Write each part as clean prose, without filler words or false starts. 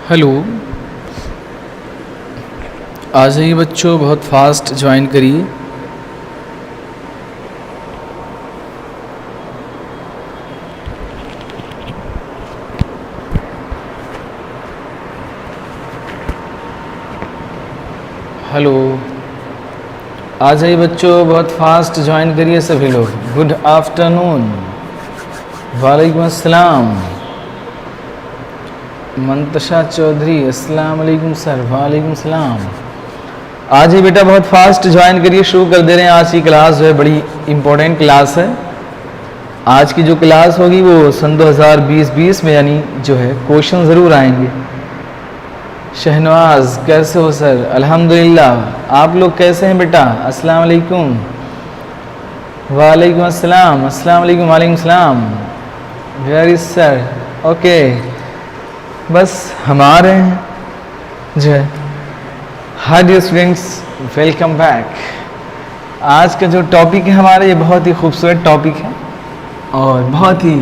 Hello, आ जाइए बच्चों, बहुत फास्ट ज्वाइन करिए। हेलो, आ जाइए बच्चों, बहुत फास्ट ज्वाइन करिए सभी लोग। गुड आफ्टरनून, वालेकुम अस्सलाम। मंतशा चौधरी, अस्सलाम वालेकुम सर। वालेकुम सलाम। आज ही बेटा बहुत फास्ट ज्वाइन करिए, शुरू कर दे रहे हैं। आज की क्लास जो है बड़ी इम्पोर्टेंट क्लास है। आज की जो क्लास होगी वो सन 2020 में यानी जो है क्वेश्चन ज़रूर आएंगे। शहनवाज कैसे हो सर? अल्हम्दुलिल्लाह। आप लोग कैसे हैं बेटा? अस्सलाम वालेकुम। वालेकुम अस्सलाम। अस्सलाम वालेकुम। वालेकुम सलाम। Very sir, okay. बस हम आ रहे हैं जो है। Hi dear students, welcome back. आज का जो टॉपिक है हमारा, ये बहुत ही खूबसूरत टॉपिक है और बहुत ही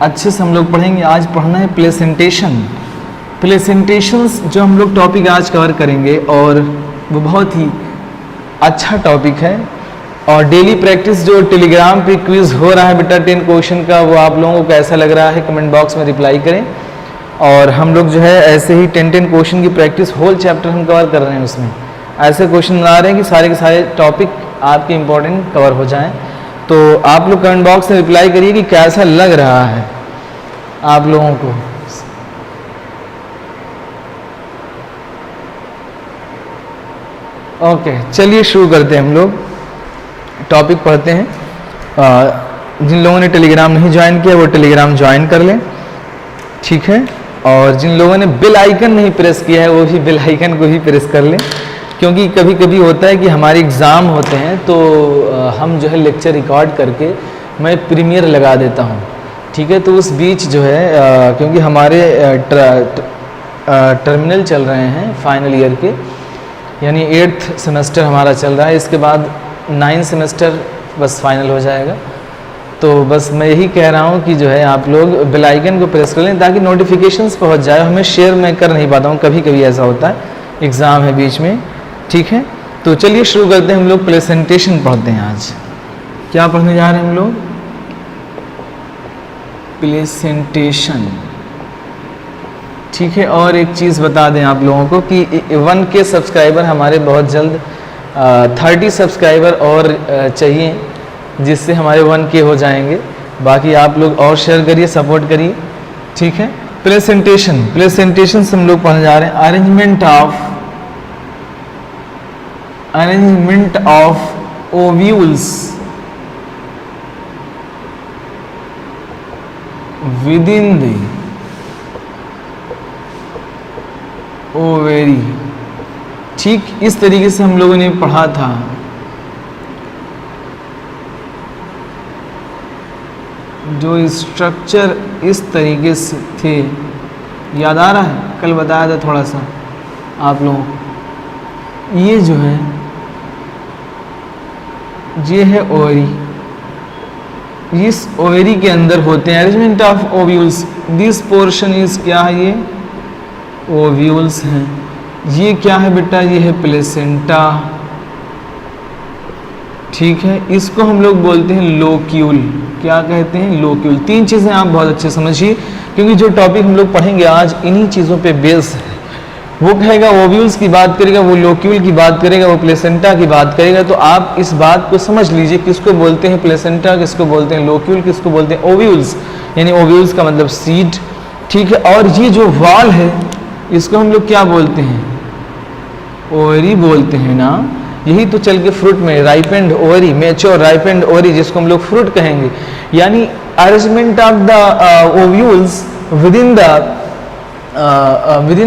अच्छे से हम लोग पढ़ेंगे। आज पढ़ना है प्लेसेंटेशन। प्लेसेंटेशंस जो हम लोग टॉपिक आज कवर करेंगे और वो बहुत ही अच्छा टॉपिक है। और डेली प्रैक्टिस जो टेलीग्राम पे क्विज़ हो रहा है बेटा 10 क्वेश्चन का, वो आप लोगों को कैसा लग रहा है कमेंट बॉक्स में रिप्लाई करें। और हम लोग जो है ऐसे ही 10 क्वेश्चन की प्रैक्टिस, होल चैप्टर हम कवर कर रहे हैं। उसमें ऐसे क्वेश्चन बना रहे हैं कि सारे के सारे टॉपिक आपके इम्पोर्टेंट कवर हो जाएं। तो आप लोग कमेंट बॉक्स में रिप्लाई करिए कि कैसा लग रहा है आप लोगों को। ओके, चलिए शुरू करते हैं। हम लोग टॉपिक पढ़ते हैं। जिन लोगों ने टेलीग्राम नहीं ज्वाइन किया वो टेलीग्राम ज्वाइन कर लें, ठीक है। और जिन लोगों ने बेल आइकन नहीं प्रेस किया है वो भी बेल आइकन को ही प्रेस कर लें, क्योंकि कभी कभी होता है कि हमारे एग्ज़ाम होते हैं तो हम जो है लेक्चर रिकॉर्ड करके मैं प्रीमियर लगा देता हूँ, ठीक है। तो उस बीच जो है क्योंकि हमारे टर्मिनल चल रहे हैं फाइनल ईयर के, यानी 8th सेमेस्टर हमारा चल रहा है। इसके बाद 9th सेमेस्टर बस फाइनल हो जाएगा। तो बस मैं यही कह रहा हूँ कि जो है आप लोग बेल आइकन को प्रेस कर लें ताकि नोटिफिकेशंस पहुँच जाए। हमें शेयर मैं कर नहीं पाता हूँ, कभी कभी ऐसा होता है, एग्ज़ाम है बीच में, ठीक है। तो चलिए शुरू करते हैं। हम लोग प्रेजेंटेशन पढ़ते हैं। आज क्या पढ़ने जा रहे हैं हम लोग? प्रेजेंटेशन, ठीक है। और एक चीज़ बता दें आप लोगों को कि 1K सब्सक्राइबर हमारे बहुत जल्द 30 सब्सक्राइबर और चाहिए, जिससे हमारे 1K हो जाएंगे। बाकी आप लोग और शेयर करिए, सपोर्ट करिए, ठीक है। प्रेजेंटेशन, प्रेजेंटेशन से हम लोग पढ़ने जा रहे हैं। Arrangement of ovules with in the ovary, ठीक इस तरीके से हम लोगों ने पढ़ा था। जो स्ट्रक्चर इस तरीके से थे, याद आ रहा है? कल बताया था थोड़ा सा आप लोगों को। ये जो है ये है ओवरी, इस ओवरी के अंदर होते हैं arrangement of ovules. This portion is क्या है? ये ओव्यूल्स हैं। ये क्या है बेटा? ये है प्लेसेंटा, ठीक है। इसको हम लोग बोलते हैं लोक्यूल। क्या कहते हैं? लोक्यूल। 3 चीज़ें आप बहुत अच्छे समझिए, क्योंकि जो टॉपिक हम लोग पढ़ेंगे आज इन्हीं चीज़ों पे बेस है। वो कहेगा ओव्यूल्स की बात करेगा, वो लोक्यूल की बात करेगा, वो प्लेसेंटा की बात करेगा। तो आप इस बात को समझ लीजिए, किसको बोलते हैं प्लेसेंटा, किसको बोलते हैं लोक्यूल, किसको बोलते हैं ओव्यूल्स। यानी ओव्यूल्स का मतलब सीड, ठीक है। और ये जो वॉल है इसको हम लोग क्या बोलते हैं? ओवरी बोलते हैं ना। यही तो चल के फ्रूट में ripened ovary, mature ripened ovary, जिसको हम लोग फ्रूट कहेंगे। यानी arrangement of the ovules with in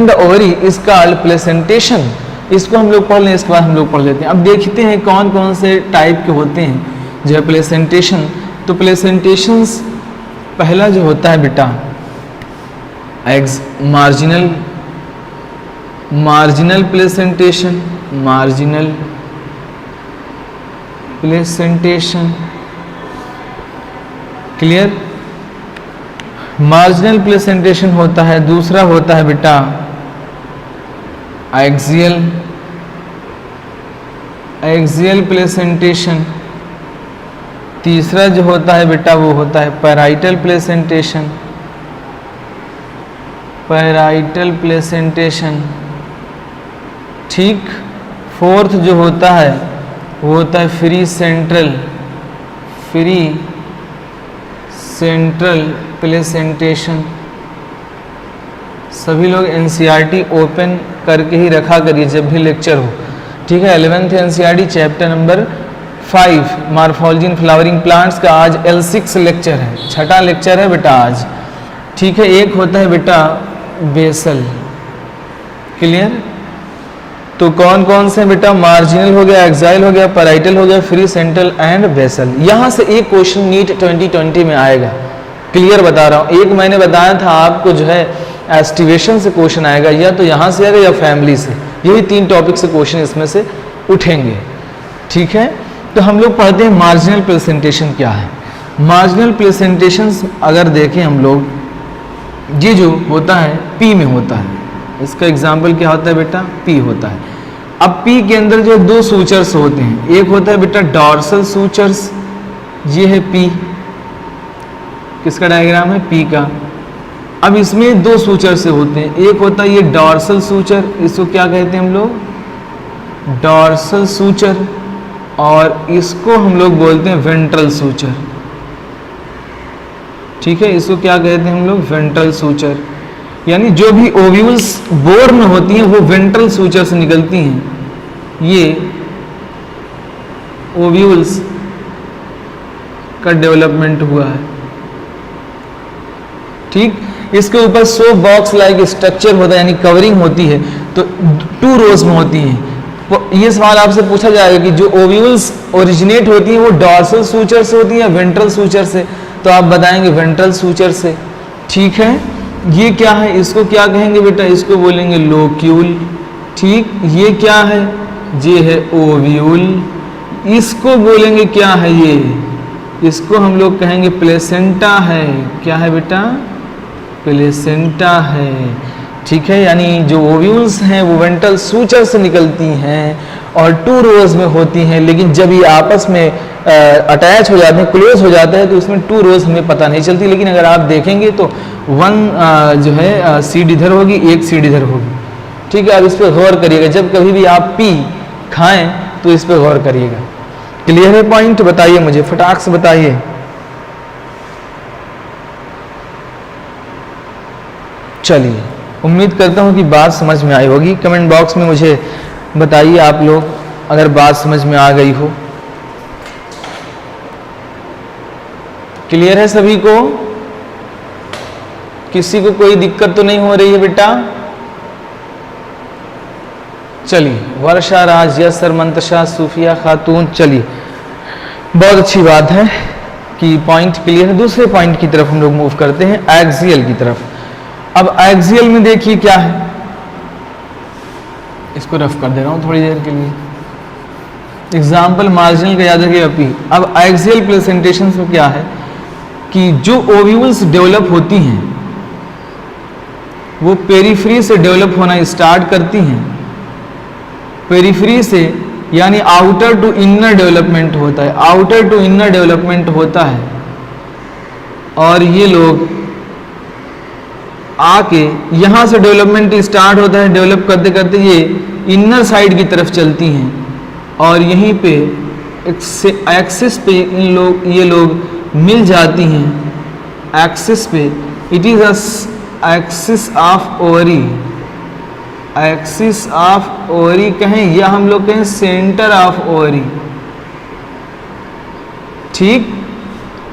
the ovary is called placentation. इसको हम लोग पढ़ लें, इसके बाद हम लोग पढ़ लेते हैं। अब देखते हैं कौन कौन से टाइप के होते हैं जो है प्लेसेंटेशन। तो प्लेसेंटेशंस पहला जो होता है बेटा marginal placentation, marginal placentation, clear. Marginal placentation होता है। दूसरा होता है बेटा एक्सियल प्लेसेंटेशन। तीसरा जो होता है बेटा वो होता है पैराइटल प्लेसेंटेशन। ठीक। फोर्थ जो होता है वो होता है फ्री सेंट्रल प्लेसेंटेशन। सभी लोग एनसीईआरटी ओपन करके ही रखा करिए जब भी लेक्चर हो, ठीक है। 11th NCERT chapter number 5 morphology in flowering plants का आज L6 लेक्चर है, छठा लेक्चर है बेटा आज, ठीक है। एक होता है बेटा बेसल। क्लियर? तो कौन कौन से बेटा? मार्जिनल हो गया, एक्साइल हो गया, पैराइटल हो गया, फ्री सेंट्रल एंड बेसल। यहां से एक क्वेश्चन नीट 2020 में आएगा, क्लियर बता रहा हूं। एक मैंने बताया था आपको जो है एस्टिवेशन से क्वेश्चन आएगा, या तो यहां से आएगा या फैमिली से, यही 3 टॉपिक से क्वेश्चन इसमें से उठेंगे, ठीक है। तो हम लोग पढ़ते हैं मार्जिनल प्रेजेंटेशन क्या है। मार्जिनल प्रेजेंटेशन अगर देखें हम लोग, ये जो होता है पी में होता है। इसका एग्जाम्पल क्या होता है बेटा? पी होता है। अब पी के अंदर जो 2 सूचर्स होते हैं, एक होता है बेटा डॉर्सल सूचर्स, ये है पी, किसका डायग्राम है? पी का। अब इसमें 2 सूचर से होते हैं, एक होता है ये डॉर्सल सूचर, इसको क्या कहते हैं हम लोग? डॉर्सल सूचर, और इसको हम लोग बोलते हैं वेंट्रल सूचर, ठीक है। इसको क्या कहते हैं हम लोग? Ventral suture. यानी जो भी ओव्यूल्स बोर्न होती हैं वो वेंट्रल सूचर से निकलती हैं। ये ओव्यूल्स का डेवलपमेंट हुआ है, ठीक। इसके ऊपर सो बॉक्स लाइक स्ट्रक्चर होता है, यानी कवरिंग होती है, तो 2 रोज में होती है। ये सवाल आपसे पूछा जाएगा कि जो ओव्यूल्स ओरिजिनेट होती हैं वो डॉर्सल सूचर से होती है या वेंट्रल सूचर से, तो आप बताएंगे वेंट्रल सूचर से, ठीक है। ये क्या है? इसको क्या कहेंगे बेटा? इसको बोलेंगे लोक्यूल, ठीक। ये क्या है? ये है ओव्यूल। इसको बोलेंगे क्या है? ये, इसको हम लोग कहेंगे प्लेसेंटा है। क्या है बेटा? प्लेसेंटा है, ठीक है। यानी जो ओव्यूल्स हैं वो वेंट्रल सूचर से निकलती हैं और 2 रोज में होती हैं, लेकिन जब ये आपस में अटैच हो जाते हैं, क्लोज हो जाते हैं, तो उसमें 2 रोज हमें पता नहीं चलती। लेकिन अगर आप देखेंगे तो 1 जो है सीड इधर होगी, 1 सीड इधर होगी, ठीक है। अब इस पर गौर करिएगा, जब कभी भी आप पी खाएं तो इस पर गौर करिएगा। क्लियर है पॉइंट? बताइए मुझे, फटाक से बताइए। चलिए, उम्मीद करता हूं कि बात समझ में आई होगी। कमेंट बॉक्स में मुझे बताइए आप लोग अगर बात समझ में आ गई हो। क्लियर है सभी को? किसी को कोई दिक्कत तो नहीं हो रही है बेटा? चलिए, वर्षा राज, यसर, मंतशा, सूफिया खातून, चलिए बहुत अच्छी बात है कि पॉइंट क्लियर है। दूसरे पॉइंट की तरफ हम लोग मूव करते हैं, एक्सियल की तरफ। अब एक्सियल में देखिए क्या है, इसको रफ कर दे रहा हूं थोड़ी देर के लिए। एग्जाम्पल मार्जिनल का याद रखिए अपी। अब एक्सियल प्रेजेंटेशन में क्या है कि जो ओव्यूल्स डेवलप होती हैं वो पेरिफेरी से डेवलप होना स्टार्ट करती हैं। पेरिफेरी से यानी आउटर टू इनर डेवलपमेंट होता है, आउटर टू इनर डेवलपमेंट होता है, और ये लोग आके यहां से डेवलपमेंट स्टार्ट होता है। डेवलप करते करते ये इनर साइड की तरफ चलती हैं, और यहीं पे एक्सिस पे ये लोग मिल जाती हैं। एक्सिस पे, it is axis of ovary, axis of ovary कहें या हम लोग कहें सेंटर ऑफ ओवरी, ठीक।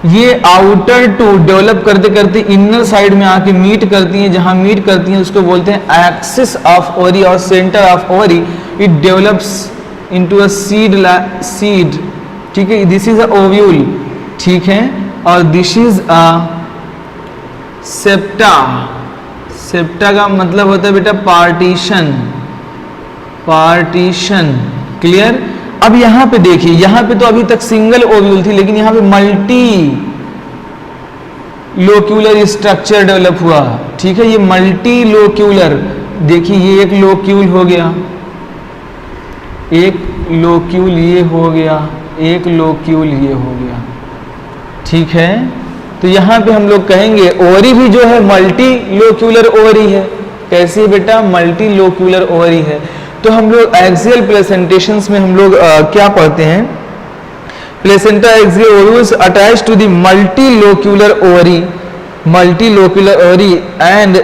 ये आउटर टू डेवलप करते करते इनर साइड में आके मीट करती हैं। जहां मीट करती हैं उसको बोलते हैं एक्सिस ऑफ ओवरी और centre of ovary. It develops into a seed, ठीक है। दिस इज अ ओव्यूल, ठीक है, और this is a septa. Septa का मतलब होता है बेटा पार्टीशन, पार्टीशन, क्लियर। अब यहां पे देखिए, यहां पे तो अभी तक सिंगल ओव्यूल थी, लेकिन यहां पे मल्टी लोक्यूलर स्ट्रक्चर डेवलप हुआ, ठीक है। ये मल्टी लोक्यूलर देखिए ये एक लोक्यूल हो गया, एक लोक्यूल ये हो गया, एक लोक्यूल ये हो गया, ठीक है। तो यहाँ पे हम लोग कहेंगे ओवरी भी जो है मल्टी लोक्यूलर ओवरी है। कैसी है बेटा? मल्टी लोक्यूलर ओवरी है। तो हम लोग एक्सियल प्लेसेंटेशंस में हम लोग क्या पढ़ते हैं? Placenta axial ovules attach to the multilocular ovary, multilocular ovary, and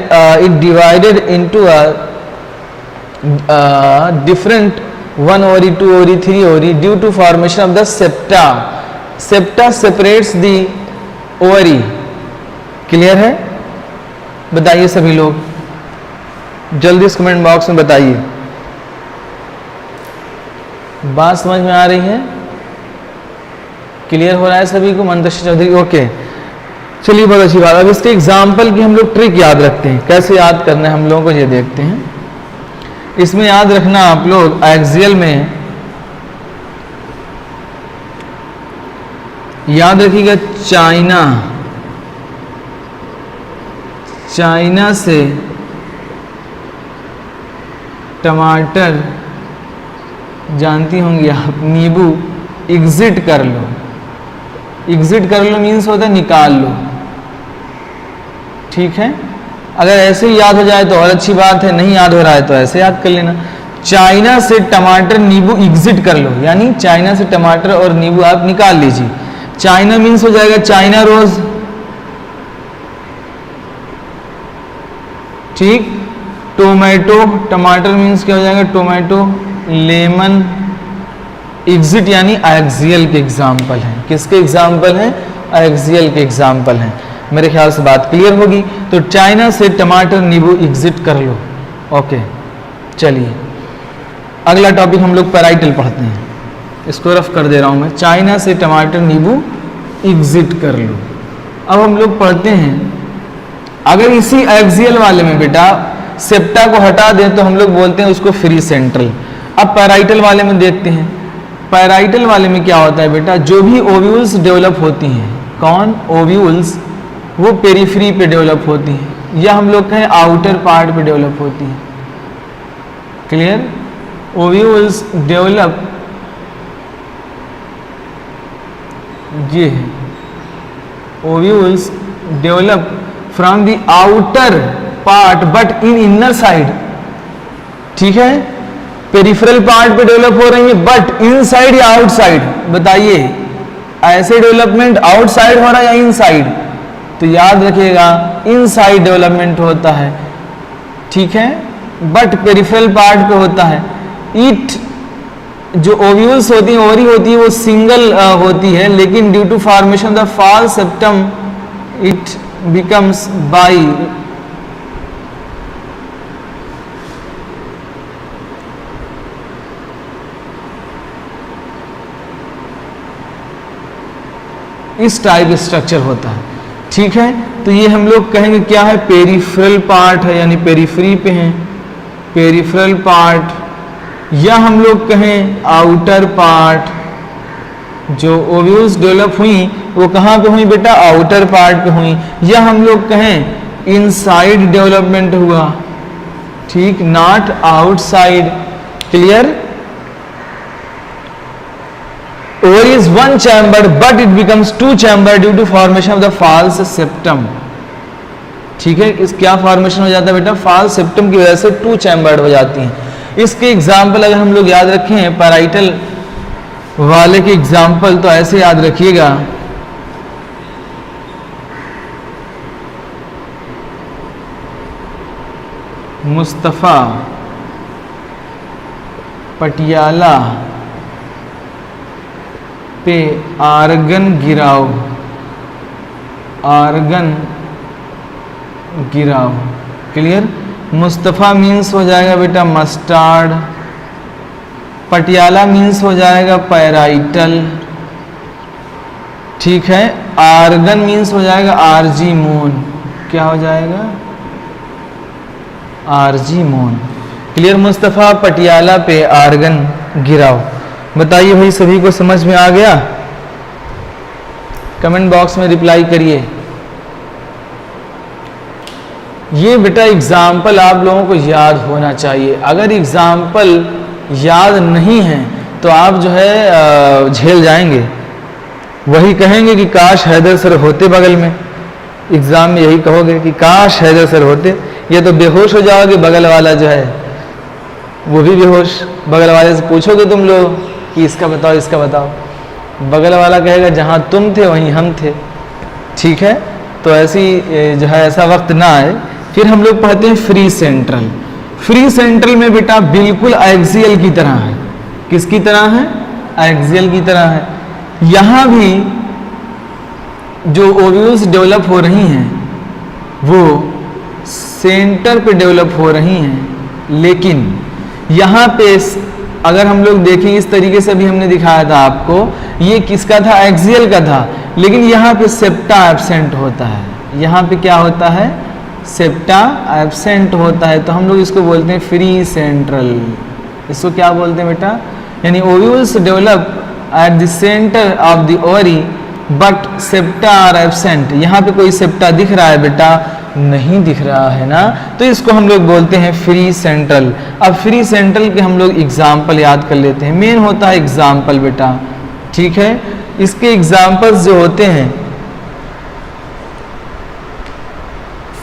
it divided into a different 1 ovary, 2 ovary, 3 ovary due to formation of the septa. Septa separates the ovary. Clear है? बताइए सभी लोग, जल्दी इस comment box में बताइए। बात समझ में आ रही है? क्लियर हो रहा है सभी को? मंतश्री चौधरी ओके। चलिए बहुत अच्छी बात। अब इसके एग्जाम्पल की हम लोग ट्रिक याद रखते हैं, कैसे याद करना है हम लोगों को ये देखते हैं। इसमें याद रखना आप लोग एक्सियल में याद रखिएगा चाइना, चाइना से टमाटर जानती होंगी आप, नींबू एग्जिट कर लो। एग्जिट कर लो मीन्स होता है निकाल लो, ठीक है। अगर ऐसे ही याद हो जाए तो और अच्छी बात है, नहीं याद हो रहा है तो ऐसे याद कर लेना। चाइना से टमाटर नींबू एग्जिट कर लो, यानी चाइना से टमाटर और नींबू आप निकाल लीजिए। चाइना मीन्स हो जाएगा चाइना रोज, ठीक। टोमेटो, टमाटर मीन्स क्या हो जाएगा? टोमेटो। लेमन, एग्जिट यानी एक्सियल के एग्जाम्पल हैं। किसके एग्जाम्पल हैं? एक्सियल के एग्जाम्पल हैं। मेरे ख्याल से बात क्लियर होगी। तो चाइना से टमाटर नींबू एग्जिट कर लो, ओके। चलिए अगला टॉपिक हम लोग पैराइटल पढ़ते हैं, इसको रफ कर दे रहा हूं मैं। चाइना से टमाटर नींबू एग्जिट कर लो। अब हम लोग पढ़ते हैं, अगर इसी एक्सियल वाले में बेटा सेप्टा को हटा दें तो हम लोग बोलते हैं उसको फ्री सेंट्रल। अब पैराइटल वाले में देखते हैं। पैराइटल वाले में क्या होता है बेटा? जो भी ओव्यूल्स डेवलप होती हैं, कौन? ओव्यूल्स, वो पेरिफेरी पे डेवलप होती हैं या हम लोग कहें आउटर पार्ट पे डेवलप होती हैं। क्लियर? ओव्यूल्स डेवलप, ये है, ovules develop from the outer part but in inner side, ठीक है। पेरिफेरल पार्ट पे डेवलप हो रही है बट इनसाइड या आउटसाइड? बताइए, ऐसे डेवलपमेंट आउटसाइड हो रहा है या इनसाइड? तो याद रखिएगा इनसाइड डेवलपमेंट होता है, ठीक है, बट पेरिफेरल पार्ट पे होता है। इट जो ओव्यूल्स होती है, ओवरी होती है, वो सिंगल होती है, लेकिन due to formation the false septum it becomes bi. इस टाइप स्ट्रक्चर होता है, ठीक है। तो ये हम लोग कहेंगे क्या है? पेरिफेरल पार्ट है, यानी पेरिफेरी पे है, पेरिफेरल पार्ट, या हम लोग कहें आउटर पार्ट। जो ओव्यूल्स डेवलप हुई वो कहाँ पे हुई बेटा? आउटर पार्ट पे हुई। या हम लोग कहें इनसाइड डेवलपमेंट हुआ, ठीक, not outside. Clear? Ovary is one chambered but it becomes two chambered due to formation of the false septum, ठीक है। इस क्या फॉर्मेशन हो जाता है बेटा? false septum की वजह से टू चैम्बर्ड हो जाती हैं। इसके एग्जाम्पल अगर हम लोग याद रखें पैराइटल वाले के एग्जाम्पल, तो ऐसे याद रखिएगा, मुस्तफा पटियाला पे आर्गन गिराओ, आर्गन गिराओ। क्लियर? मुस्तफा मीन्स हो जाएगा बेटा मस्टार्ड, पटियाला मीन्स हो जाएगा पैराइटल, ठीक है। आर्गन मीन्स हो जाएगा आरजी मोन, क्या हो जाएगा? आरजी मोन। क्लियर? मुस्तफा पटियाला पे आर्गन गिराओ। बताइए भाई सभी को समझ में आ गया? कमेंट बॉक्स में रिप्लाई करिए। ये बेटा एग्जाम्पल आप लोगों को याद होना चाहिए। अगर एग्जाम्पल याद नहीं है तो आप जो है झेल जाएंगे, वही कहेंगे कि काश हैदर सर होते बगल में, एग्जाम में यही कहोगे कि काश हैदर सर होते। ये तो बेहोश हो जाओगे, बगल वाला जो है वो भी बेहोश। बगल वाले से पूछोगे तुम लोग कि इसका बताओ इसका बताओ, बगल वाला कहेगा जहाँ तुम थे वहीं हम थे। ठीक है, तो ऐसी जो है ऐसा वक्त ना आए। फिर हम लोग पढ़ते हैं फ्री सेंट्रल। फ्री सेंट्रल में बेटा बिल्कुल एक्सियल की तरह है। किसकी तरह है? एक्सियल की तरह है। यहाँ भी जो ओव्यूल्स डेवलप हो रही हैं वो सेंटर पे डेवलप हो रही हैं, लेकिन यहाँ पे अगर हम लोग देखें इस तरीके से भी हमने दिखाया था आपको, ये किसका था? एक्सियल का था, लेकिन यहाँ पे सेप्टा एब्सेंट होता है। यहाँ पे क्या होता है? सेप्टा एब्सेंट होता है, तो हम लोग इसको बोलते हैं फ्री सेंट्रल। इसको क्या बोलते हैं बेटा? यानी ovules develop at the centre of the ovary but septa are absent. यहाँ पे कोई सेप्टा दिख रहा है बेटा? नहीं दिख रहा है ना, तो इसको हम लोग बोलते हैं फ्री सेंट्रल। अब फ्री सेंट्रल के हम लोग एग्जाम्पल याद कर लेते हैं। मेन होता है एग्जाम्पल बेटा, ठीक है। इसके एग्जाम्पल्स जो होते हैं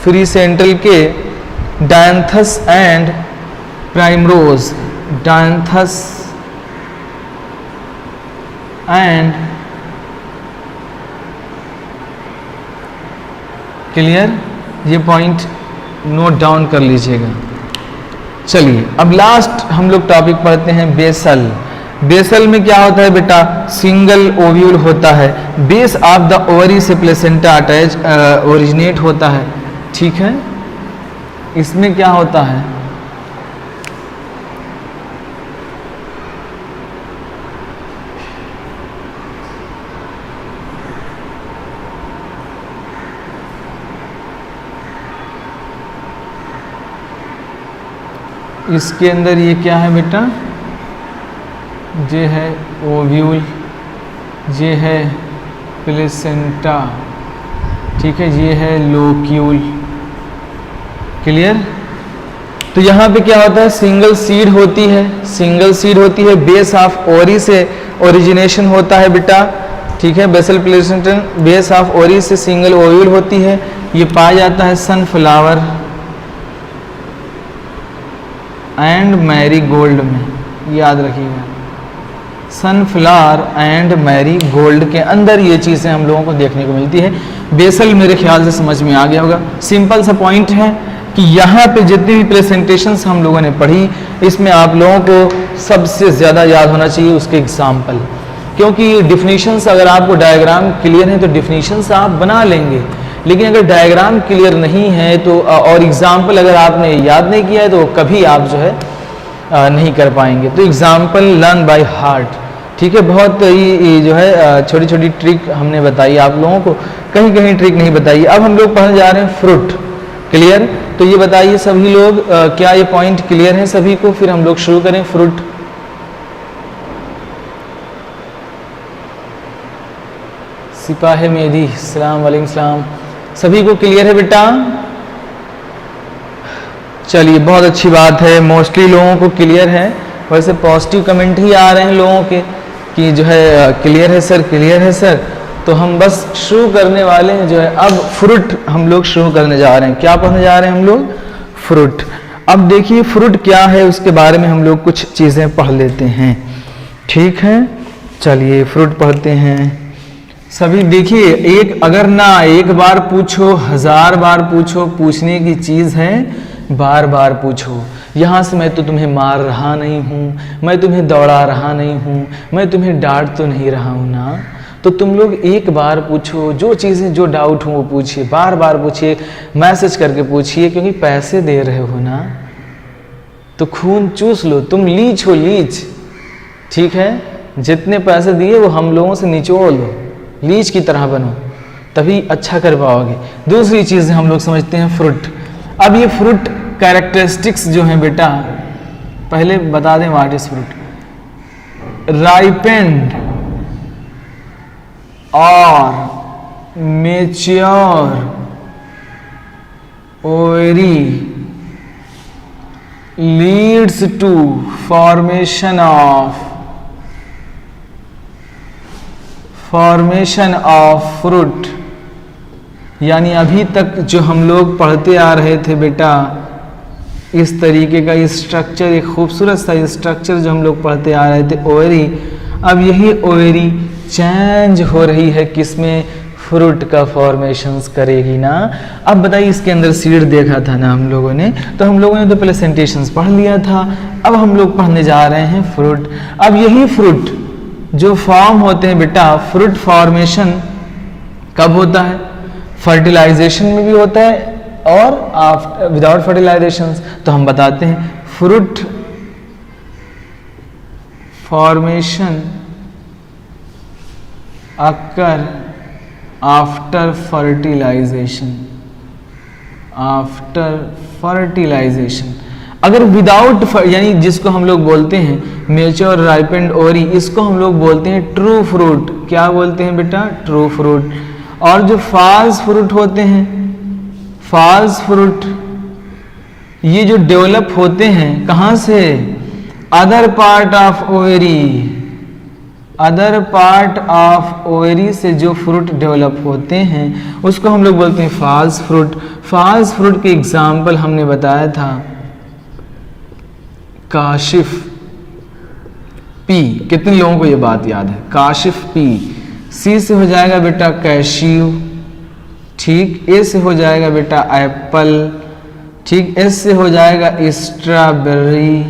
फ्री सेंट्रल के, dianthus and primrose, dianthus and clear, ये पॉइंट नोट डाउन कर लीजिएगा। चलिए अब लास्ट हम लोग टॉपिक पढ़ते हैं बेसल। बेसल में क्या होता है बेटा? सिंगल ओव्यूल होता है, बेस ऑफ द ओवरी से प्लेसेंटा अटैच ओरिजिनेट होता है। ठीक है, इसमें क्या होता है? इसके अंदर ये क्या है बेटा? ये है ओव्यूल, ये है प्लेसेंटा, ठीक है, ये है लोक्यूल। क्लियर? तो यहाँ पे क्या होता है? सिंगल सीड होती है, सिंगल सीड होती है, बेस ऑफ ओरी से ओरिजिनेशन होता है बेटा। ठीक है, बेसल प्लेसेंटा बेस ऑफ ओरी से सिंगल ओव्यूल होती है। ये पाया जाता है सनफ्लावर एंड मैरीगोल्ड में, याद रखिएगा। सनफ्लावर एंड मैरीगोल्ड के अंदर ये चीज़ें हम लोगों को देखने को मिलती है। बेसल मेरे ख्याल से समझ में आ गया होगा। सिंपल सा पॉइंट है कि यहाँ पे जितनी भी प्रेजेंटेशंस हम लोगों ने पढ़ी, इसमें आप लोगों को सबसे ज़्यादा याद होना चाहिए उसके एग्जाम्पल, क्योंकि डिफिनीशंस अगर आपको डायग्राम क्लियर है तो डिफिनीशंस आप बना लेंगे, लेकिन अगर डायग्राम क्लियर नहीं है तो और एग्जाम्पल अगर आपने याद नहीं किया है तो कभी आप जो है नहीं कर पाएंगे। तो एग्जाम्पल लर्न बाय हार्ट। ठीक है, बहुत ही जो है छोटी छोटी ट्रिक हमने बताई आप लोगों को, कहीं कहीं ट्रिक नहीं बताई। अब हम लोग पढ़ने जा रहे हैं फ्रूट। क्लियर? तो ये बताइए सभी लोग, क्या ये पॉइंट क्लियर है सभी को? फिर हम लोग शुरू करें फ्रूट। सिपाही मेदी, सलाम वालेकुम सलाम। सभी को क्लियर है बेटा? चलिए, बहुत अच्छी बात है, मोस्टली लोगों को क्लियर है। वैसे पॉजिटिव कमेंट ही आ रहे हैं लोगों के कि जो है क्लियर है सर, क्लियर है सर। तो हम बस शुरू करने वाले हैं जो है। अब फ्रूट हम लोग शुरू करने जा रहे हैं। क्या पढ़ने जा रहे हैं हम लोग? फ्रूट। अब देखिए फ्रूट क्या है उसके बारे में हम लोग कुछ चीज़ें पढ़ लेते हैं। ठीक है, चलिए फ्रूट पढ़ते हैं सभी। देखिए, एक अगर ना एक बार पूछो, 1000 बार पूछो, पूछने की चीज़ है बार बार पूछो। यहाँ से मैं तो तुम्हें मार रहा नहीं हूँ, मैं तुम्हें दौड़ा रहा नहीं हूँ, मैं तुम्हें डांट तो नहीं रहा हूँ ना। तो तुम लोग एक बार पूछो, जो चीज़ें जो डाउट हो वो पूछिए, बार बार पूछिए, मैसेज करके पूछिए, क्योंकि पैसे दे रहे हो ना तो खून चूस लो। तुम लीच हो, लीच। ठीक है, जितने पैसे दिए वो हम लोगों से निचोड़ लो, लीच की तरह बनो, तभी अच्छा कर पाओगे। दूसरी चीज़ हम लोग समझते हैं फ्रूट। अब ये फ्रूट कैरेक्टरिस्टिक्स जो हैं बेटा, पहले बता दें व्हाट इज फ्रूट। राइपेंड और mature ovary leads to formation of fruit। यानी अभी तक जो हम लोग पढ़ते आ रहे थे बेटा, इस तरीके का स्ट्रक्चर, एक खूबसूरत सा स्ट्रक्चर जो हम लोग पढ़ते आ रहे थे ओवेरी, अब यही ओवेरी चेंज हो रही है किसमें, फ्रूट का फॉर्मेशंस करेगी ना। अब बताइए, इसके अंदर सीड देखा था ना हम लोगों ने, तो हम लोगों ने तो पहले सेंटेशंस पढ़ लिया था, अब हम लोग पढ़ने जा रहे हैं फ्रूट। अब यही फ्रूट जो फॉर्म होते हैं बेटा, फ्रूट फॉर्मेशन कब होता है, फर्टिलाइजेशन में भी होता है और आफ्टर विदाउट फर्टिलाइजेशन। तो हम बताते हैं fruit formation occur after fertilisation. अगर विदाउट यानी जिसको हम लोग बोलते हैं मैच्योर राइपेंड ओवरी, इसको हम लोग बोलते हैं ट्रू फ्रूट। क्या बोलते हैं बेटा, ट्रू फ्रूट। और जो फॉल्स फ्रूट होते हैं, फॉल्स फ्रूट ये जो डेवलप होते हैं कहाँ से, other part of ovary, other part of ovary से जो फ्रूट डेवलप होते हैं उसको हम लोग बोलते हैं फॉल्स फ्रूट। फॉल्स फ्रूट के एग्जाम्पल हमने बताया था, काशिफ पी, कितने लोगों को ये बात याद है, काशिफ पी। सी से हो जाएगा बेटा कैशियू, ठीक। ए से हो जाएगा बेटा एप्पल, ठीक। एस से हो जाएगा स्ट्रॉबेरी,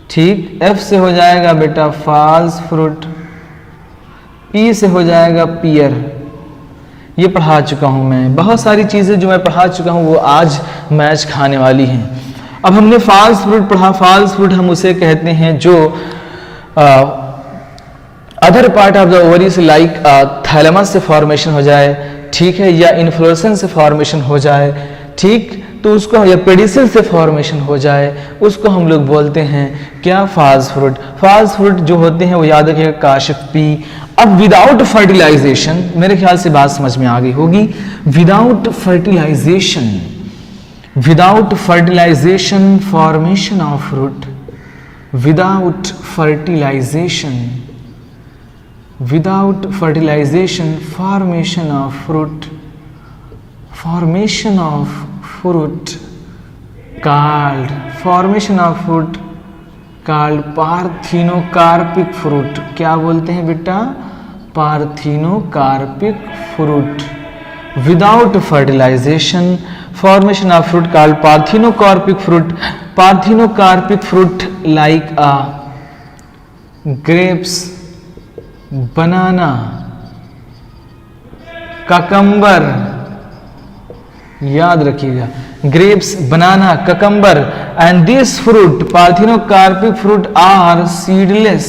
ठीक। एफ से हो जाएगा बेटा फॉल्स फ्रूट, पी से हो जाएगा पियर। ये पढ़ा चुका हूं मैं, बहुत सारी चीजें जो मैं पढ़ा चुका हूं वो आज मैच खाने वाली हैं। अब हमने फॉल्स फ्रूट पढ़ा, फॉल्स फ्रूट हम उसे कहते हैं जो other part of the ovary से लाइक थैलेमस से फॉर्मेशन हो जाए, ठीक है, या इन्फ्लोरेसेंस से फॉर्मेशन हो जाए, ठीक, तो उसको, या पेडिसिल से फॉर्मेशन हो जाए, उसको हम लोग बोलते हैं क्या, फॉल्स फ्रूट। फॉल्स फ्रूट जो होते हैं वो याद रखिएगा काशिफ पी। अब विदाउट फर्टिलाइजेशन, मेरे ख्याल से बात समझ में आ गई होगी, without fertilisation, without fertilisation formation of fruit, without fertilisation, without fertilization formation of fruit, formation of fruit called, formation of fruit called parthenocarpic fruit. क्या बोलते हैं बेटा, parthenocarpic fruit. Without fertilisation formation of fruit called parthenocarpic fruit. Parthenocarpic fruit like a grapes, banana, cucumber, याद रखिएगा, grapes, banana, cucumber, and this fruit parthenocarpic fruit are seedless,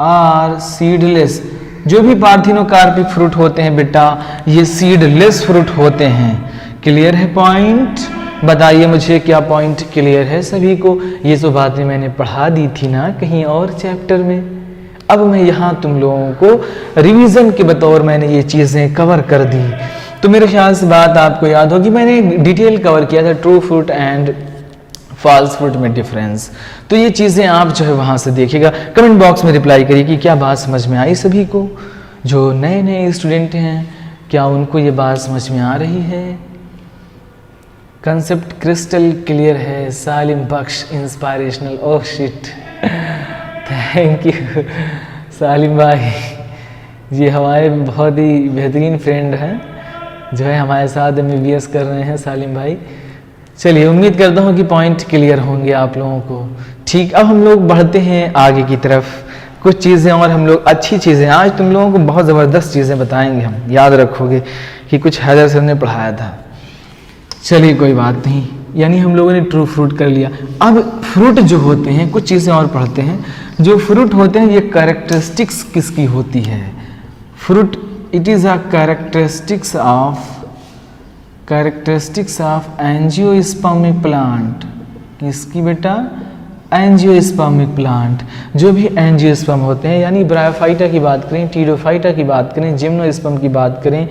are seedless. जो भी parthenocarpic fruit होते हैं बेटा ये seedless fruit होते हैं। क्लियर है पॉइंट, बताइए मुझे क्या पॉइंट क्लियर है सभी को। ये तो बातें मैंने पढ़ा दी थी ना कहीं और चैप्टर में, अब मैं यहाँ तुम लोगों को रिवीजन के बतौर मैंने ये चीज़ें कवर कर दी। तो मेरे ख्याल से बात आपको याद होगी, मैंने डिटेल कवर किया था true fruit and false fruit में डिफरेंस। तो ये चीज़ें आप जो है वहाँ से देखिएगा, कमेंट बॉक्स में रिप्लाई करिए कि क्या बात समझ में आई सभी को। जो नए नए स्टूडेंट हैं क्या उनको ये बात समझ में आ रही है, कंसेप्ट क्रिस्टल क्लियर है। Salim Bakhsh inspirational, oh shit, thank you Salim भाई, ये हमारे बहुत ही बेहतरीन फ्रेंड हैं जो है हमारे साथ MBBS कर रहे हैं सालिम भाई। चलिए उम्मीद करता हूँ कि पॉइंट क्लियर होंगे आप लोगों को। ठीक, अब हम लोग बढ़ते हैं आगे की तरफ, कुछ चीज़ें और हम लोग अच्छी चीज़ें आज तुम लोगों को बहुत ज़बरदस्त चीज़ें बताएंगे हम, याद रखोगे कि कुछ हैदर सर ने पढ़ाया था। चलिए कोई बात नहीं, यानी हम लोगों ने ट्रू फ्रूट कर लिया। अब फ्रूट जो होते हैं कुछ चीज़ें और पढ़ते हैं। जो फ्रूट होते हैं ये कैरेक्टरिस्टिक्स किसकी होती है, fruit it is a characteristics of angiospermic plant. किसकी बेटा, एंजियोस्पर्मिक प्लांट। जो भी एंजियोस्पर्म होते हैं यानी ब्रायोफाइटा की बात करें, टीडोफाइटा की बात करें, जिम्नोस्पर्म की बात करें,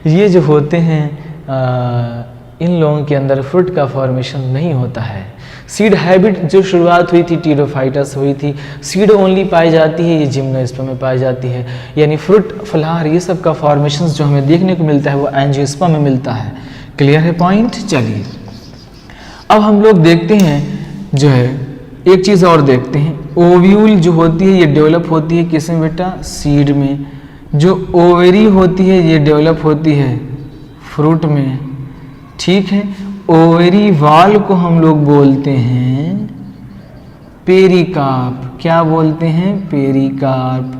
ये जो होते हैं इन लोगों के अंदर फ्रूट का फॉर्मेशन नहीं होता है। सीड हैबिट जो शुरुआत हुई थी टीरोफाइटा हुई थी, सीड ओनली पाई जाती है, ये जिम्नोस्पर्म में पाई जाती है। यानी फ्रूट, फलार, ये सब का फॉर्मेशन जो हमें देखने को मिलता है वो एंजियोस्पर्म में मिलता है। क्लियर है पॉइंट? चलिए अब हम लोग देखते हैं जो है एक चीज़ और देखते हैं। ओव्यूल जो होती है ये डेवलप होती है किस में बेटा? सीड में। जो ओवेरी होती है ये डेवलप होती है फ्रूट में। ठीक है, ओवेरी वाल को हम लोग बोलते हैं पेरिकार्प। क्या बोलते हैं? पेरिकार्प।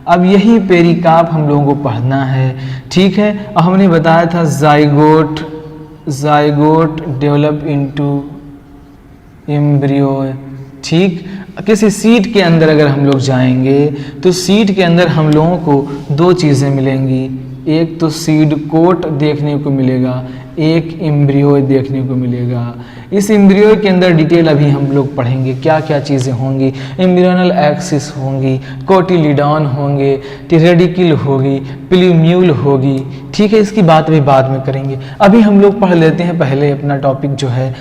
अब यही पेरिकार्प हम लोगों को पढ़ना है। ठीक है, अब हमने बताया था जाइगोट डेवलप इनटू एम्ब्रियो। ठीक, किसी सीड के अंदर अगर हम लोग जाएंगे तो सीड के अंदर हम लोगों को दो चीज़ें मिलेंगी। एक तो सीड कोट देखने को मिलेगा, एक एम्ब्रियो देखने को मिलेगा। इस एम्ब्रियो के अंदर डिटेल अभी हम लोग पढ़ेंगे क्या क्या चीज़ें होंगी। एम्ब्रियोनल एक्सिस होंगी, कोटिलिडॉन होंगे, रेडिकल होगी, प्लूम्यूल होगी। ठीक है, इसकी बात भी बाद में करेंगे। अभी हम लोग पढ़ लेते हैं पहले अपना टॉपिक जो है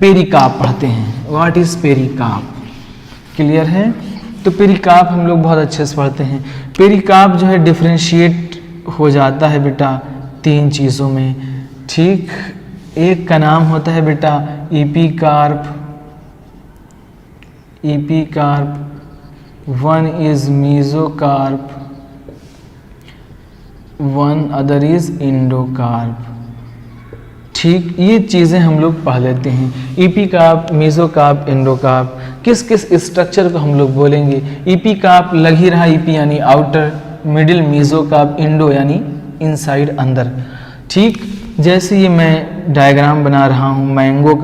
पेरिकार्प पढ़ते हैं। What is pericarp? क्लियर है? तो पेरिकार्प हम लोग बहुत अच्छे से पढ़ते हैं। पेरिकार्प जो है डिफ्रेंशिएट हो जाता है बेटा तीन चीज़ों में। ठीक, एक का नाम होता है बेटा epicarp, one is mesocarp, one other is endocarp. ठीक, ये चीज़ें हम लोग पढ़ लेते हैं। Epicarp, mesocarp, endocarp. किस किस स्ट्रक्चर को हम लोग बोलेंगे? एपिकार्प लग ही रहा, ईपी यानी आउटर, मिडिल, मेसोकार्प, इंडो यानी इनसाइड, अंदर। ठीक, जैसे ये मैं डायग्राम बना रहा हूँ मैंगो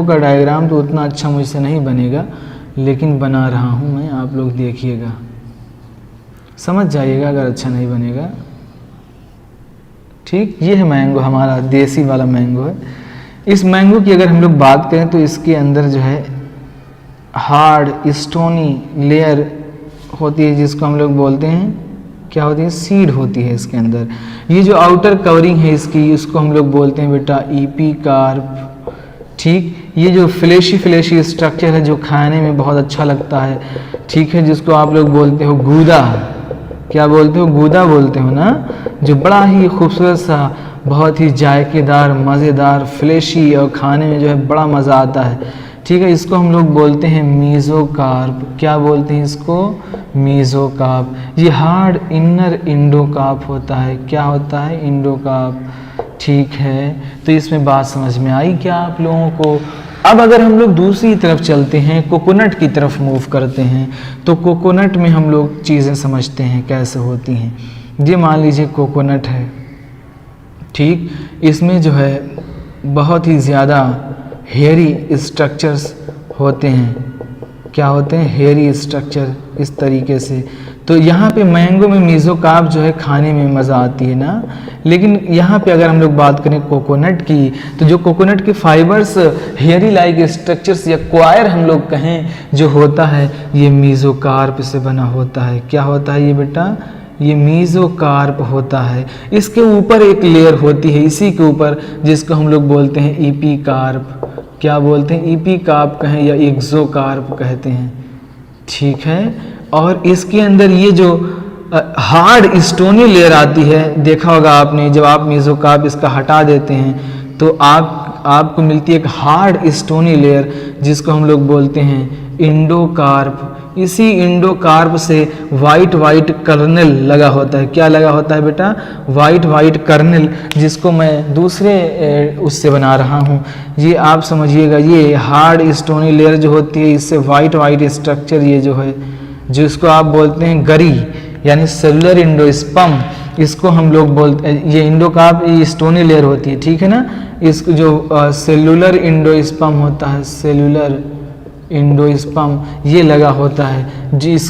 का डायग्राम तो उतना अच्छा मुझसे नहीं बनेगा, लेकिन बना रहा हूँ मैं, आप लोग देखिएगा, समझ जाइएगा अगर अच्छा नहीं बनेगा। ठीक, ये है मैंगो, हमारा देसी वाला मैंगो है। इस मैंगो की अगर हम लोग बात करें तो इसके अंदर जो है हार्ड स्टोनी लेयर होती है जिसको हम लोग बोलते हैं क्या होती है? सीड होती है इसके अंदर। ये जो आउटर कवरिंग है इसकी, उसको हम लोग बोलते हैं बेटा एपिकार्प। ठीक, ये जो फ्लेशी स्ट्रक्चर है जो खाने में बहुत अच्छा लगता है, ठीक है, जिसको आप लोग बोलते हो गूदा। क्या बोलते हो? गूदा बोलते हो ना, जो बड़ा ही खूबसूरत सा, बहुत ही जायकेदार, मज़ेदार, फ्लेशी और खाने में जो है बड़ा मज़ा आता है। ठीक है, इसको हम लोग बोलते हैं मीजोकार्प। क्या बोलते हैं इसको? मीजोकार्प। ये हार्ड इनर इंडोकार्प होता है। क्या होता है? इंडोकार्प। ठीक है, तो इसमें बात समझ में आई क्या आप लोगों को? अब अगर हम लोग दूसरी तरफ चलते हैं, कोकोनट की तरफ मूव करते हैं, तो कोकोनट में हम लोग चीज़ें समझते हैं कैसे होती हैं। ये मान लीजिए कोकोनट है। ठीक, इसमें जो है बहुत ही ज़्यादा हेयरी स्ट्रक्चर्स होते हैं। क्या होते हैं? हेयरी स्ट्रक्चर, इस तरीके से। तो यहाँ पे मैंगो में मेसोकार्प जो है खाने में मज़ा आती है ना, लेकिन यहाँ पे अगर हम लोग बात करें कोकोनट की, तो जो कोकोनट के फाइबर्स हेयरी लाइक स्ट्रक्चर्स या क्वायर हम लोग कहें जो होता है, ये मेसोकार्प से बना होता है। क्या होता है ये बेटा? ये मेसोकार्प होता है। इसके ऊपर एक लेयर होती है इसी के ऊपर, जिसको हम लोग बोलते हैं एपिकार्प। क्या बोलते हैं? एपिकार्प कहें या एक्सोकार्प कहते हैं। ठीक है, और इसके अंदर ये जो हार्ड स्टोनी लेयर आती है, देखा होगा आपने, जब आप मेसोकार्प इसका हटा देते हैं तो आपको मिलती है एक हार्ड स्टोनी लेयर, जिसको हम लोग बोलते हैं इंडोकार्प। इसी इंडोकार्प से वाइट कर्नल लगा होता है। क्या लगा होता है बेटा? वाइट कर्नल, जिसको मैं दूसरे उससे बना रहा हूँ। ये आप समझिएगा, ये हार्ड स्टोनी लेयर जो होती है, इससे वाइट स्ट्रक्चर ये जो है, जिसको आप बोलते हैं गरी यानी सेलुलर इंडोस्पर्म, इसको हम लोग बोलते हैं। ये इंडोकार्प, ये स्टोनी लेयर होती है। ठीक है ना, इसको जो सेलुलर इंडोस्पर्म होता है, सेलुलर इंडोस्पर्म ये लगा होता है। जिस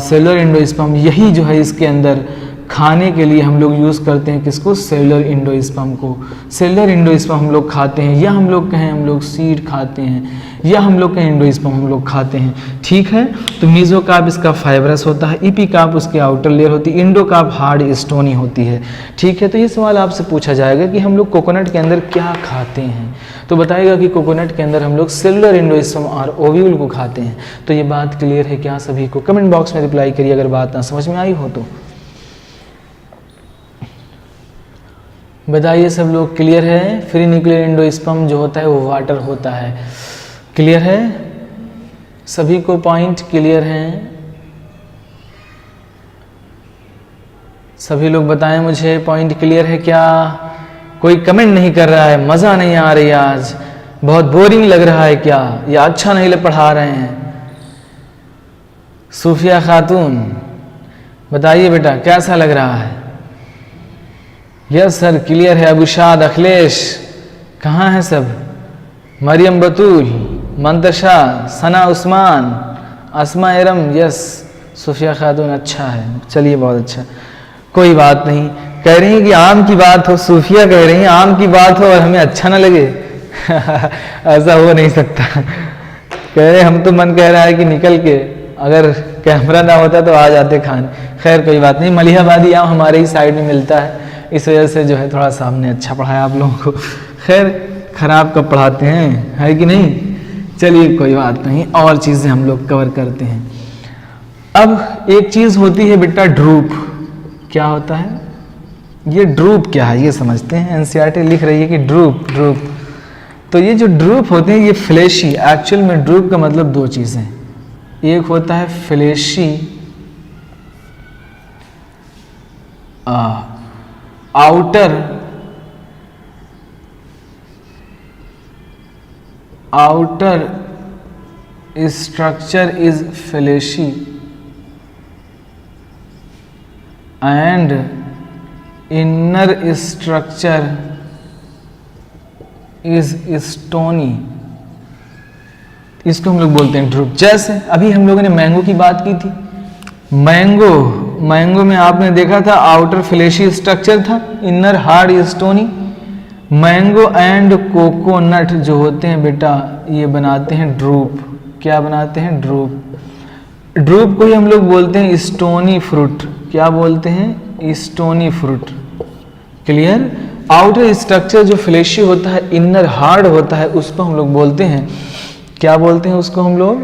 सेलुलर इंडोस्पर्म, यही जो है इसके अंदर खाने के लिए हम लोग यूज़ करते हैं किसको, सेलुलर एंडोस्पर्म को। सेलुलर एंडोस्पर्म हम लोग खाते हैं, या हम लोग कहें हम लोग सीड खाते हैं, या हम लोग कहें एंडोस्पर्म हम लोग खाते हैं, ठीक है। तो मेसोकार्प इसका फाइब्रस होता है, एपिकार्प उसकी आउटर लेयर होती है, इंडोकार्प हार्ड स्टोनी होती है, ठीक है। तो ये सवाल आपसे पूछा जाएगा कि हम लोग कोकोनट के अंदर क्या खाते हैं, तो बताएगा कि कोकोनट के अंदर हम लोग सेलुलर एंडोस्पर्म और ओव्यूल को खाते हैं। तो ये बात क्लियर है क्या सभी को? कमेंट बॉक्स में रिप्लाई करिए अगर बात ना समझ में आई हो तो। बताइए सब लोग, क्लियर है? फ्री न्यूक्लियर एंडोस्पर्म जो होता है वो वाटर होता है, क्लियर है? सभी को पॉइंट क्लियर हैं? सभी लोग बताएं मुझे, पॉइंट क्लियर है क्या? कोई कमेंट नहीं कर रहा है, मज़ा नहीं आ रही आज, बहुत बोरिंग लग रहा है क्या, या अच्छा नहीं पढ़ा रहे हैं? सूफिया खातून बताइए बेटा कैसा लग रहा है? यस सर क्लियर है। अबुशाद, अखिलेश कहाँ हैं सब? मरियम बतूल, मंतशा, सना उस्मान, अस्मा एरम, यस सूफिया खातून, अच्छा है, चलिए बहुत अच्छा। कोई बात नहीं, कह रही हैं कि आम की बात हो, सूफिया कह रही हैं आम की बात हो और हमें अच्छा ना लगे ऐसा हो नहीं सकता। कह रहे हम तो मन कह रहा है कि निकल के, अगर कैमरा ना होता तो आ जाते खान। खैर कोई बात नहीं, मलिहाबादी आम हमारे ही साइड में मिलता है, इस वजह से जो है थोड़ा सा हमने अच्छा पढ़ाया आप लोगों को। खैर खराब कब पढ़ाते हैं, है कि नहीं? चलिए कोई बात नहीं, और चीज़ें हम लोग कवर करते हैं। अब एक चीज़ होती है बेटा ड्रूप। क्या होता है ये ड्रूप? क्या है ये समझते हैं। एनसीईआरटी लिख रही है कि ड्रूप, ड्रूप। तो ये जो ड्रूप होते हैं ये फ्लैशी, एक्चुअल में ड्रूप का मतलब दो चीज़ें, एक होता है fleshy outer structure is fleshy and inner structure is stony. इसको हम लोग बोलते हैं ड्रूप। जैसे अभी हम लोगों ने मैंगो की बात की थी, मैंगो में आपने देखा था आउटर फ्लैशी स्ट्रक्चर था, inner hard stony. Mango and coconut जो होते हैं बेटा ये बनाते हैं ड्रूप। क्या बनाते हैं? ड्रूप। ड्रूप को ही हम लोग बोलते हैं स्टोनी फ्रूट। क्या बोलते हैं? Stony fruit. Clear? Outer structure जो फ्लैशी होता है, इनर हार्ड होता है, उसको हम लोग बोलते हैं, क्या बोलते हैं उसको? हम लोग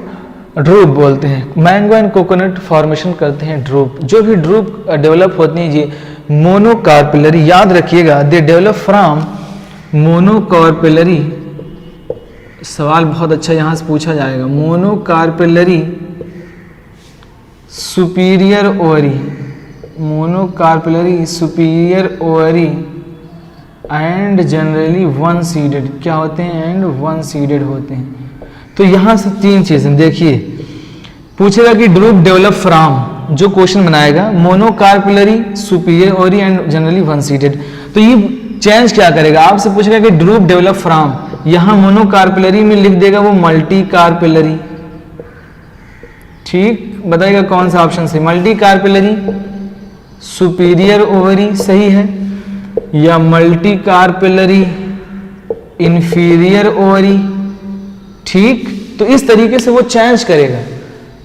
ड्रूप बोलते हैं। मैंगो एंड कोकोनट फॉर्मेशन करते हैं ड्रूप। जो भी ड्रूप डेवलप होते हैं ये मोनोकार्पेलरी, याद रखिएगा, दे डेवलप फ्रॉम मोनोकार्पेलरी। सवाल बहुत अच्छा यहाँ से पूछा जाएगा। Monocarpellary superior ovary, monocarpellary superior ovary and generally one seeded. क्या होते हैं? एंड वन सीडेड होते हैं। तो यहां से तीन चीजें देखिए, पूछेगा कि ड्रूप डेवलप फ्रॉम, जो क्वेश्चन बनाएगा monocarpellary superior ovary and generally one seeded. तो ये चेंज क्या करेगा? आपसे पूछेगा कि ड्रूप डेवलप फ्रॉम, यहां मोनोकार्पेलरी में लिख देगा वो मल्टी कार्पेलरी। ठीक, बताइएगा कौन सा ऑप्शन सही? मल्टी कार्पेलरी सुपीरियर ओवरी सही है, या मल्टी कार्पेलरी इंफीरियर ओवरी। ठीक, तो इस तरीके से वो चेंज करेगा।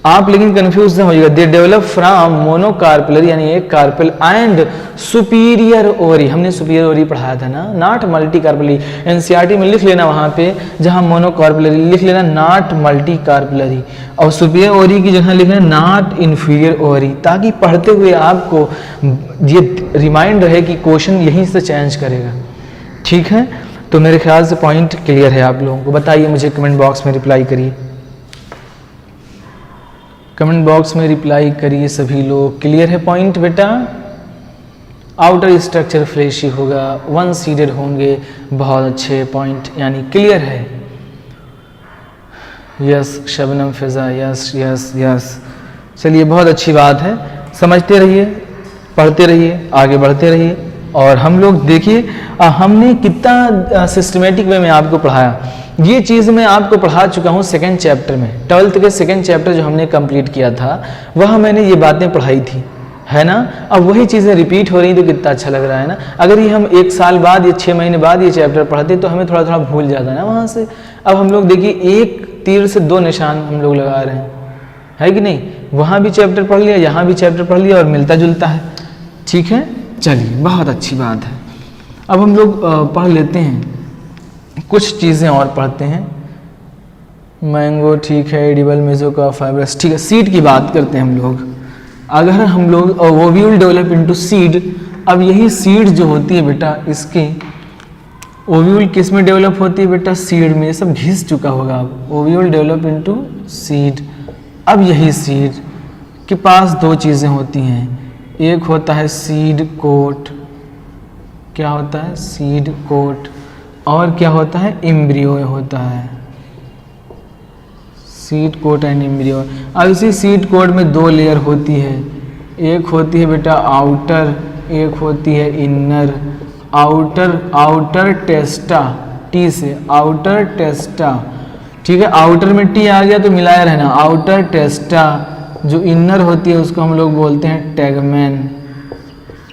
आप लेकिन कंफ्यूज नहीं होइएगा। दे डेवलप फ्रॉम मोनोकार्पेलरी यानी एक कार्पेल एंड सुपीरियर ओवरी। हमने सुपीरियर ओवरी पढ़ाया था ना, नॉट मल्टी कार्पेलरी। एनसीईआरटी में लिख लेना, वहां पे जहां मोनोकार्पेलरी लिख लेना नॉट मल्टी कार्पेलरी, और सुपीरियर ओवरी की जगह लिखना नॉट इंफीरियर ओवरी, ताकि पढ़ते हुए आपको ये रिमाइंड रहे कि क्वेश्चन यहीं से चेंज करेगा। ठीक है, तो मेरे ख्याल से पॉइंट क्लियर है आप लोगों को। बताइए मुझे, कमेंट बॉक्स में रिप्लाई करिए, कमेंट बॉक्स में रिप्लाई करिए सभी लोग। क्लियर है पॉइंट बेटा? आउटर स्ट्रक्चर फ्लैशी होगा, वन सीडेड होंगे, बहुत अच्छे पॉइंट, यानी क्लियर है। यस शबनम फिजा, यस यस यस। चलिए बहुत अच्छी बात है, समझते रहिए, पढ़ते रहिए, आगे बढ़ते रहिए। और हम लोग देखिए हमने कितना सिस्टमेटिक वे में आपको पढ़ाया। ये चीज़ मैं आपको पढ़ा चुका हूँ सेकंड चैप्टर में, 12th के सेकंड चैप्टर जो हमने कंप्लीट किया था, वह मैंने ये बातें पढ़ाई थी। है ना। अब वही चीज़ें रिपीट हो रही तो कितना अच्छा लग रहा है ना। अगर ये हम 1 साल बाद या 6 महीने बाद ये चैप्टर पढ़ते तो हमें थोड़ा थोड़ा भूल जाता है ना वहाँ से। अब हम लोग देखिए एक तीर से 2 निशान हम लोग लगा रहे हैं, है कि नहीं। वहाँ भी चैप्टर पढ़ लिया, यहाँ भी चैप्टर पढ़ लिया और मिलता जुलता है। ठीक है, चलिए बहुत अच्छी बात है। अब हम लोग पढ़ लेते हैं, कुछ चीज़ें और पढ़ते हैं। मैंगो ठीक है, एडिबल, मेसोका, फाइब्रस ठीक है। सीड की बात करते हैं हम लोग। अगर हम लोग ओव्यूल डेवलप इनटू सीड, अब यही सीड जो होती है बेटा, इसकी ओव्यूल किस में डेवलप होती है बेटा? सीड में। सब घिस चुका होगा अब। Ovule develop into seed. अब यही सीड के पास 2 चीज़ें होती हैं, एक होता है सीड कोट, क्या होता है? Seed coat. और क्या होता है? एम्ब्रियो होता है, सीड कोट एंड एम्ब्रियो। अब इसी सीड कोट में 2 लेयर होती है, एक होती है बेटा आउटर, एक होती है इनर। आउटर टेस्टा, टी से आउटर टेस्टा, ठीक है। आउटर में टी आ गया तो मिलाया रहना, आउटर टेस्टा। जो इनर होती है उसको हम लोग बोलते हैं टेगमेन,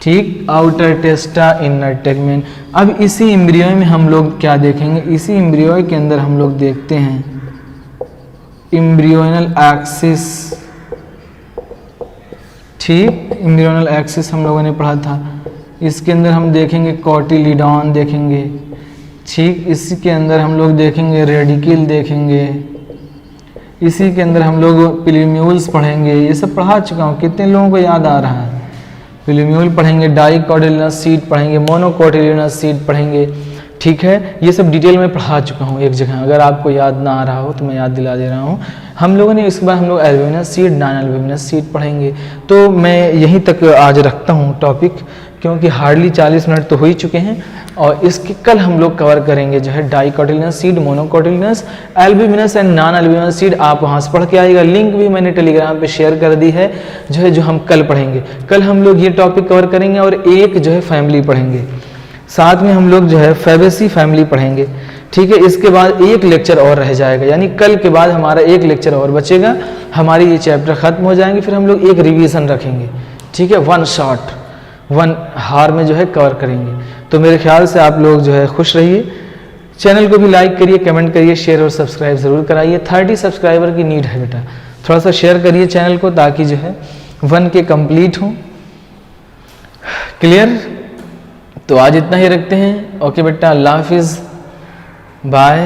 ठीक। Outer टेस्टा, inner tegmen. अब इसी एम्ब्रियो में हम लोग क्या देखेंगे? इसी एम्ब्रियो के अंदर हम लोग देखते हैं एम्ब्रियोनल एक्सिस, ठीक। एम्ब्रियोनल एक्सिस हम लोगों ने पढ़ा था। इसके अंदर हम देखेंगे कोटिलीडॉन देखेंगे, ठीक। इसी के अंदर हम लोग देखेंगे रेडिकल देखेंगे, इसी के अंदर हम लोग प्लूम्यूल्स पढ़ेंगे। ये सब पढ़ा चुका हूँ, कितने लोगों को याद आ रहा है? प्लूम्यूल पढ़ेंगे, डाइकोटिलिडोनस सीड पढ़ेंगे, मोनोकोटिलिडोनस सीड पढ़ेंगे, ठीक है। ये सब डिटेल में पढ़ा चुका हूँ एक जगह, अगर आपको याद ना आ रहा हो तो मैं याद दिला दे रहा हूँ। हम लोगों ने इसके बाद हम लोग albuminous seed, non albuminous seed पढ़ेंगे। तो मैं यहीं तक आज रखता हूँ टॉपिक, क्योंकि हार्डली 40 मिनट तो हो ही चुके हैं। और इसके कल हम लोग कवर करेंगे जो है dicotyledonous seed, monocotyledonous, albuminous and non albuminous seed. आप वहाँ से पढ़ के आइएगा, लिंक भी मैंने टेलीग्राम पे शेयर कर दी है, जो हम कल पढ़ेंगे। कल हम लोग ये टॉपिक कवर करेंगे और एक जो है फैमिली पढ़ेंगे, साथ में हम लोग जो है फैबेसी फैमिली पढ़ेंगे, ठीक है। इसके बाद एक लेक्चर और रह जाएगा, यानी कल के बाद हमारा एक लेक्चर और बचेगा, हमारी ये चैप्टर खत्म हो जाएंगे। फिर हम लोग एक रिवीजन रखेंगे, ठीक है। 1 शॉट 1 हार में जो है कवर करेंगे। तो मेरे ख्याल से आप लोग जो है खुश रहिए, चैनल को भी लाइक करिए, कमेंट करिए, शेयर और सब्सक्राइब ज़रूर कराइए। 30 सब्सक्राइबर की नीड है बेटा, थोड़ा सा शेयर करिए चैनल को, ताकि जो है 1 के कंप्लीट हों। क्लियर? तो आज इतना ही रखते हैं। ओके बेटा, अल्लाह हाफिज़, बाय।